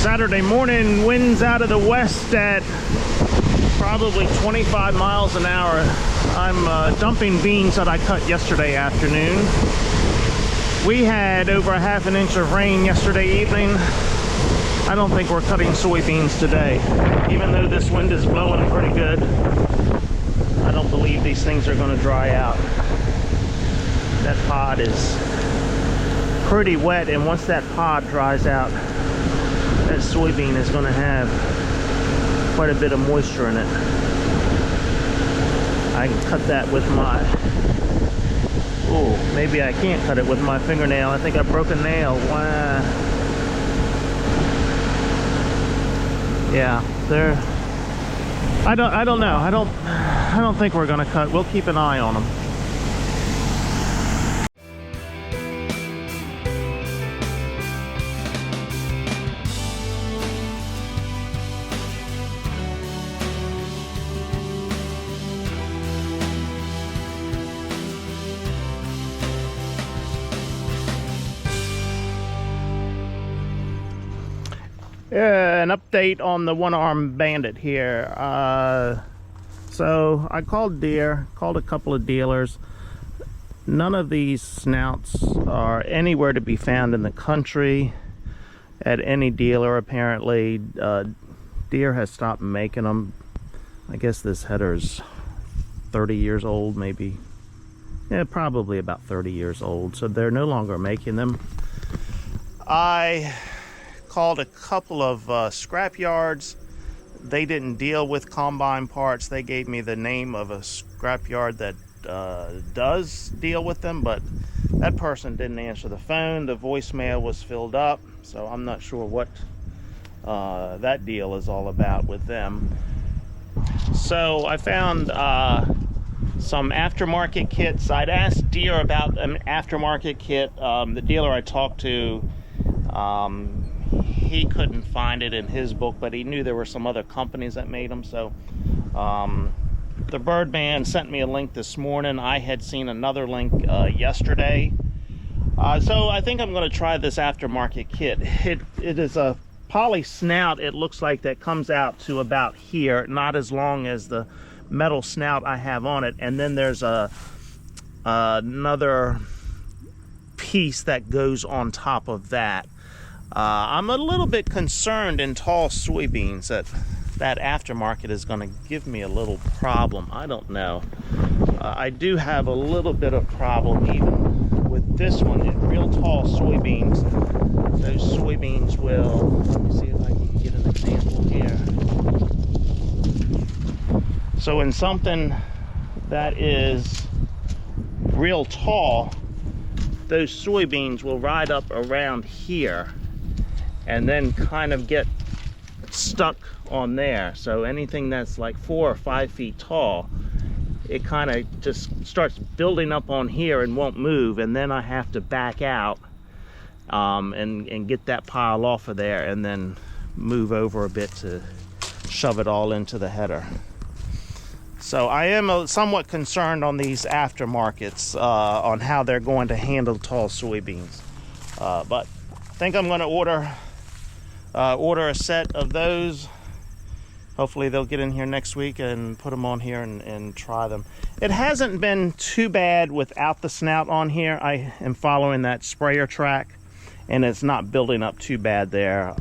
Saturday morning, winds out of the west at probably 25 miles an hour. I'm dumping beans that I cut yesterday afternoon. We had over a half an inch of rain yesterday evening. I don't think we're cutting soybeans today. Even though this wind is blowing pretty good, I don't believe these things are going to dry out. That pod is pretty wet, and once that pod dries out, that soybean is going to have quite a bit of moisture in it. I can cut that with my, oh, maybe I can't cut it with my fingernail. I think I broke a nail. Wow. Yeah, there. I don't know. I don't think we're going to cut. We'll keep an eye on them. An update on the one-armed bandit here. So I called a couple of dealers. None of these snouts are anywhere to be found in the country at any dealer. Apparently Deere has stopped making them. I guess this header's 30 years old, maybe. Yeah, probably about 30 years old, so they're no longer making them. I called a couple of scrap yards. They didn't deal with combine parts. They gave me the name of a scrap yard that does deal with them, but that person didn't answer the phone. The voicemail was filled up, so I'm not sure what that deal is all about with them. So I found some aftermarket kits. I'd asked Deere about an aftermarket kit. The dealer I talked to, he couldn't find it in his book, but he knew there were some other companies that made them. So the Birdman sent me a link this morning. I had seen another link yesterday. So I think I'm going to try this aftermarket kit. It is a poly snout, it looks like, that comes out to about here, not as long as the metal snout I have on it. And then there's another piece that goes on top of that. I'm a little bit concerned in tall soybeans that aftermarket is going to give me a little problem. I don't know. I do have a little bit of problem even with this one. In real tall soybeans, those soybeans will, let me see if I can get an example here. So in something that is real tall, those soybeans will ride up around here and then kind of get stuck on there. So anything that's like 4 or 5 feet tall, it kind of just starts building up on here and won't move, and then I have to back out and get that pile off of there and then move over a bit to shove it all into the header. So I am somewhat concerned on these aftermarkets on how they're going to handle tall soybeans. But I think I'm going to order a set of those. Hopefully they'll get in here next week and put them on here and try them. It hasn't been too bad without the snout on here. I am following that sprayer track, and it's not building up too bad there.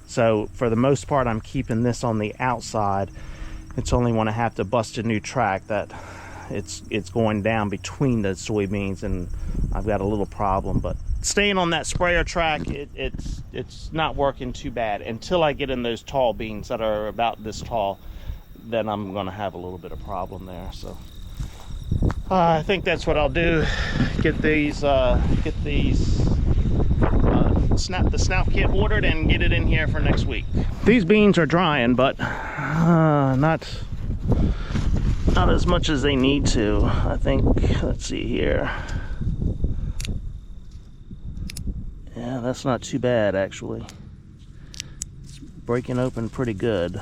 So for the most part, I'm keeping this on the outside. It's only when I have to bust a new track that it's going down between the soybeans, and I've got a little problem. But staying on that sprayer track, it's not working too bad until I get in those tall beans that are about this tall. Then I'm going to have a little bit of problem there. So I think that's what I'll do. Get the snout kit ordered and get it in here for next week. These beans are drying, but not as much as they need to. I think, let's see here. Yeah, that's not too bad actually. It's breaking open pretty good.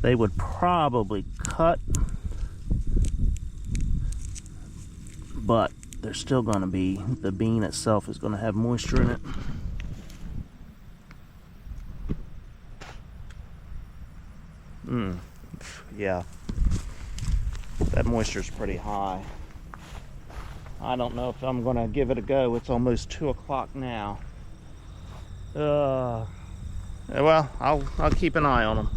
They would probably cut but there's still going to be, the bean itself is going to have moisture in it. Yeah, that moisture is pretty high. I don't know if I'm going to give it a go. It's almost 2 o'clock now. Well, I'll keep an eye on them.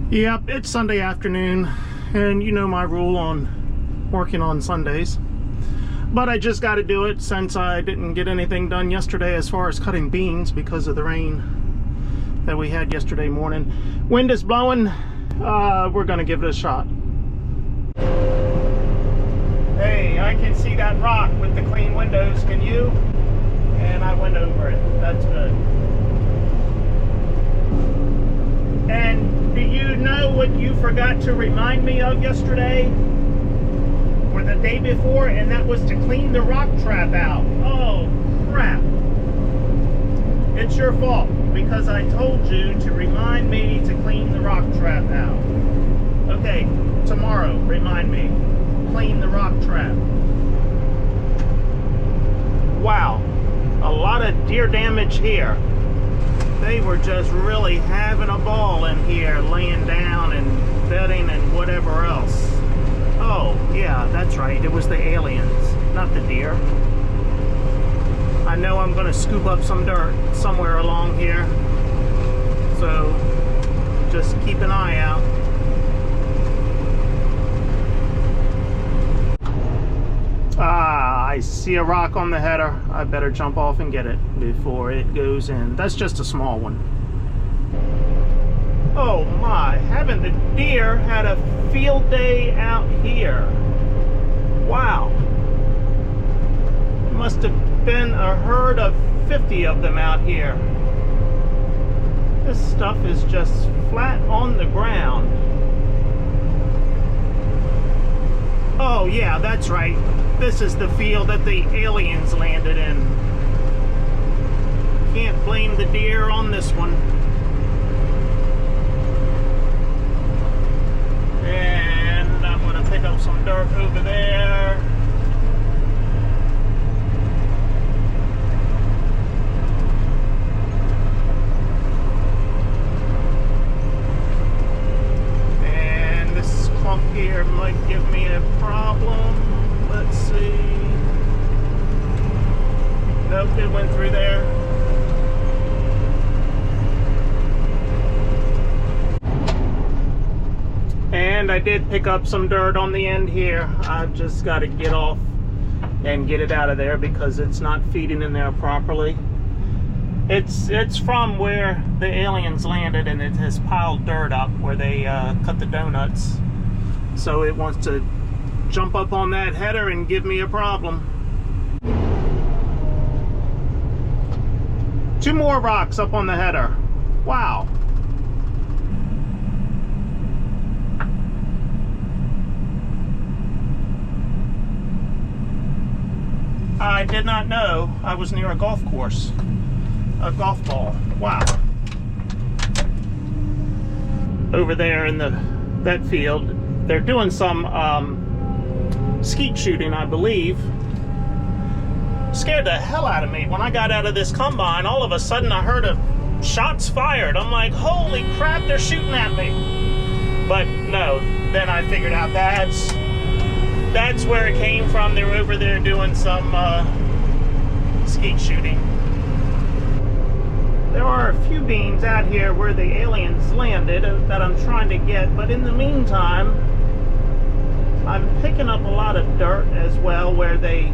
Yep, it's Sunday afternoon, and you know my rule on working on Sundays. But I just got to do it since I didn't get anything done yesterday as far as cutting beans because of the rain that we had yesterday morning. Wind is blowing. We're going to give it a shot. Hey, I can see that rock with the clean windows. Can you? And I went over it. That's good. And do you know what you forgot to remind me of yesterday? Or the day before? And that was to clean the rock trap out. Oh, crap. It's your fault because I told you to remind me to clean the rock trap out. Okay, tomorrow, remind me. Clean the rock trap. Wow. A lot of deer damage here. They were just really having a ball in here, laying down and bedding and whatever else. Oh, yeah, that's right. It was the aliens, not the deer. I know I'm going to scoop up some dirt somewhere along here. So, just keep an eye out. I see a rock on the header. I better jump off and get it before it goes in. That's just a small one. Oh my, haven't the deer had a field day out here? Wow. It must have been a herd of 50 of them out here. This stuff is just flat on the ground. Oh yeah, that's right. This is the field that the aliens landed in. Can't blame the deer on this one. And I'm going to pick up some dirt over there. And this clump here might give me a problem. Let's see. Nope, it went through there. And I did pick up some dirt on the end here. I've just got to get off and get it out of there because it's not feeding in there properly. It's from where the aliens landed, and it has piled dirt up where they cut the donuts. So it wants to jump up on that header and give me a problem. 2 more rocks up on the header. Wow. I did not know I was near a golf course. A golf ball. Wow. Over there in that field, they're doing some skeet shooting, I believe. Scared the hell out of me. When I got out of this combine, all of a sudden I heard shots fired. I'm like, holy crap, they're shooting at me. But no, then I figured out that's where it came from. They were over there doing some skeet shooting. There are a few beans out here where the aliens landed that I'm trying to get, but in the meantime, I'm picking up a lot of dirt as well where they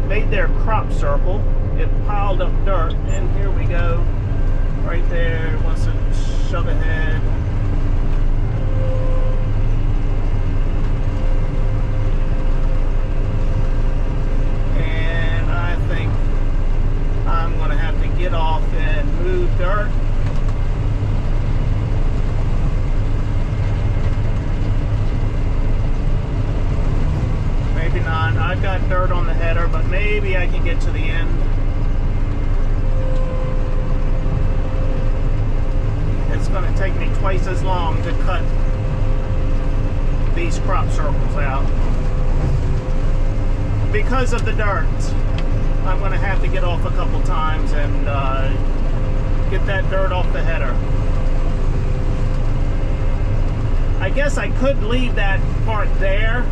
made their crop circle. It piled up dirt, and here we go. Right there, it wants to shove ahead. And I think I'm going to have to get off and move dirt. Maybe not. I've got dirt on the header, but maybe I can get to the end. It's going to take me twice as long to cut these crop circles out. Because of the dirt, I'm going to have to get off a couple times and get that dirt off the header. I guess I could leave that part there,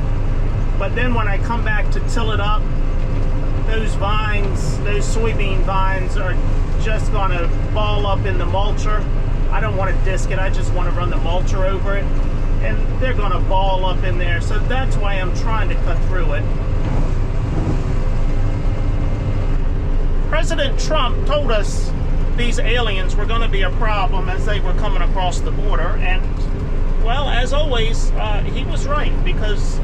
but then when I come back to till it up, those vines, those soybean vines are just going to ball up in the mulcher. I don't want to disc it, I just want to run the mulcher over it, and they're going to ball up in there, so that's why I'm trying to cut through it. President Trump told us these aliens were going to be a problem as they were coming across the border, and well, as always, he was right, because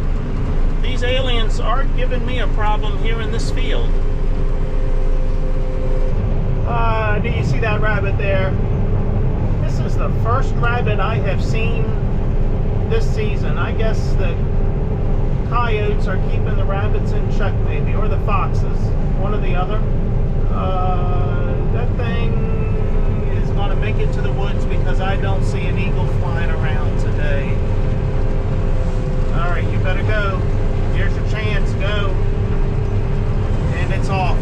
these aliens are giving me a problem here in this field. Do you see that rabbit there? This is the first rabbit I have seen this season. I guess the coyotes are keeping the rabbits in check, maybe, or the foxes, one or the other. That thing is going to make it to the woods because I don't see an eagle flying around today. Alright, you better go. Here's your chance, go. And it's off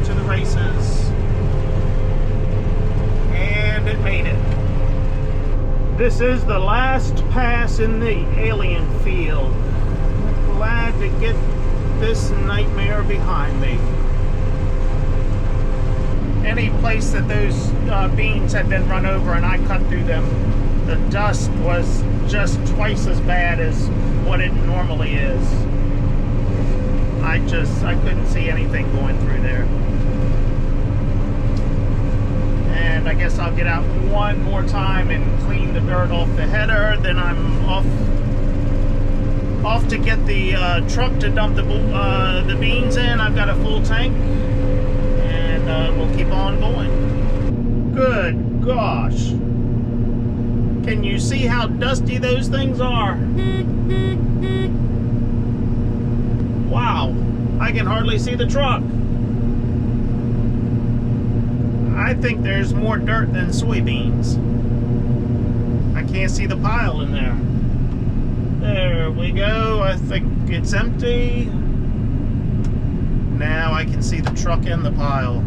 to the races. And it made it. This is the last pass in the alien field. Glad to get this nightmare behind me. Any place that those beans had been run over and I cut through them, the dust was just twice as bad as what it normally is. I couldn't see anything going through there. And I guess I'll get out one more time and clean the dirt off the header, then I'm off to get the truck to dump the beans in. I've got a full tank, and we'll keep on going. Good gosh. Can you see how dusty those things are? Wow, I can hardly see the truck. I think there's more dirt than soybeans. I can't see the pile in there. There we go. I think it's empty. Now I can see the truck in the pile.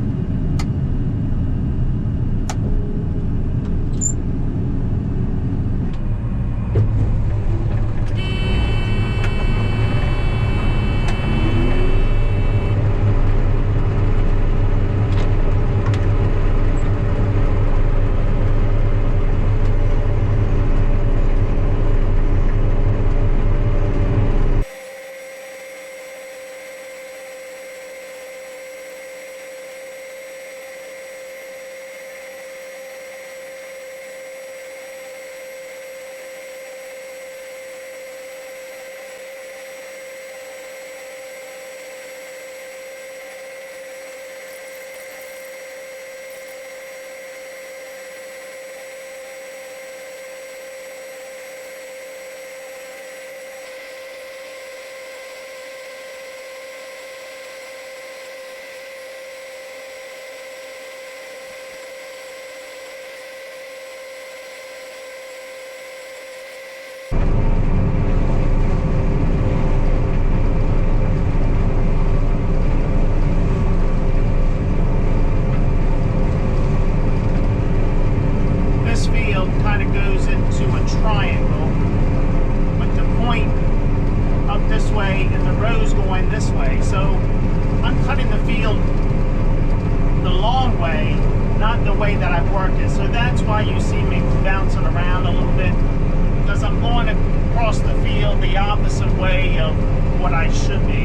because I'm going across the field the opposite way of what I should be.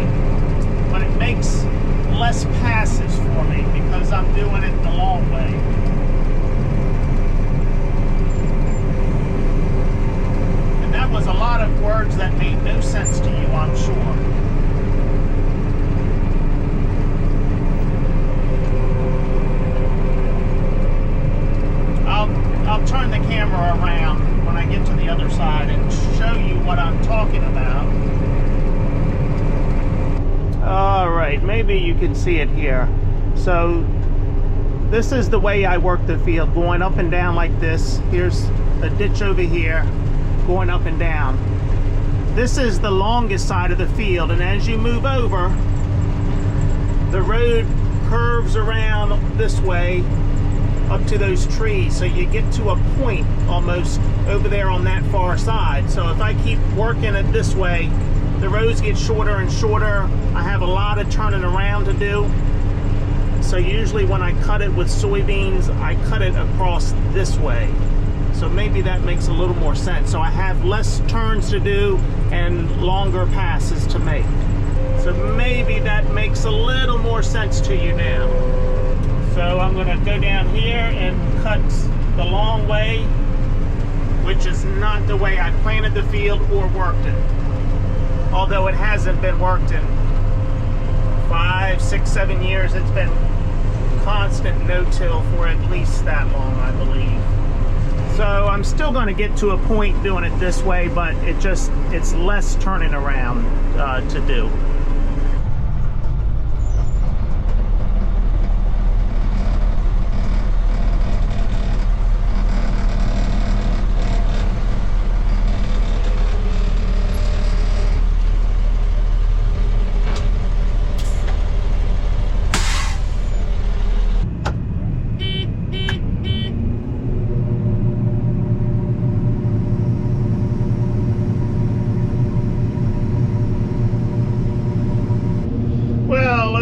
But it makes less passes for me because I'm doing it the long way. And that was a lot of words that made no sense to you, I'm sure. I'll turn the camera around when I get to the other side and show you what I'm talking about. All right, maybe you can see it here. So this is the way I work the field, going up and down like this. Here's a ditch over here, going up and down. This is the longest side of the field, and as you move over, the road curves around this way up to those trees, so you get to a point almost over there on that far side. So if I keep working it this way, the roads get shorter and shorter. I have a lot of turning around to do. So usually when I cut it with soybeans, I cut it across this way. So maybe that makes a little more sense. So I have less turns to do and longer passes to make. So maybe that makes a little more sense to you now. So I'm gonna go down here and cut the long way, which is not the way I planted the field or worked it. Although it hasn't been worked in 5, 6, 7 years. It's been constant no-till for at least that long, I believe. So I'm still gonna get to a point doing it this way, but it's less turning around to do.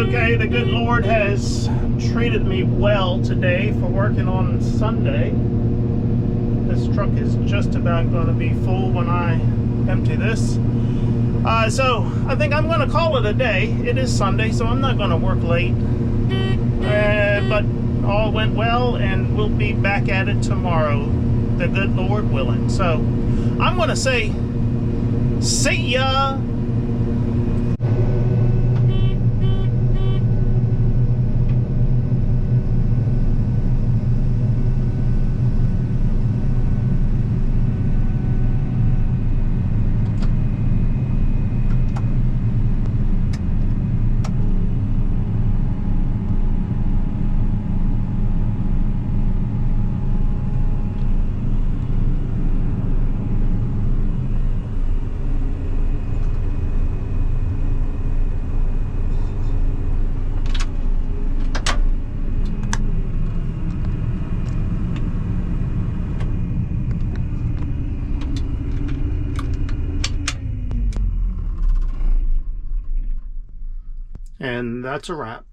Okay, the good Lord has treated me well today for working on Sunday. This truck is just about going to be full when I empty this. So I think I'm going to call it a day. It is Sunday, so I'm not going to work late. But all went well, and we'll be back at it tomorrow, the good Lord willing. So I'm going to say, see ya! And that's a wrap.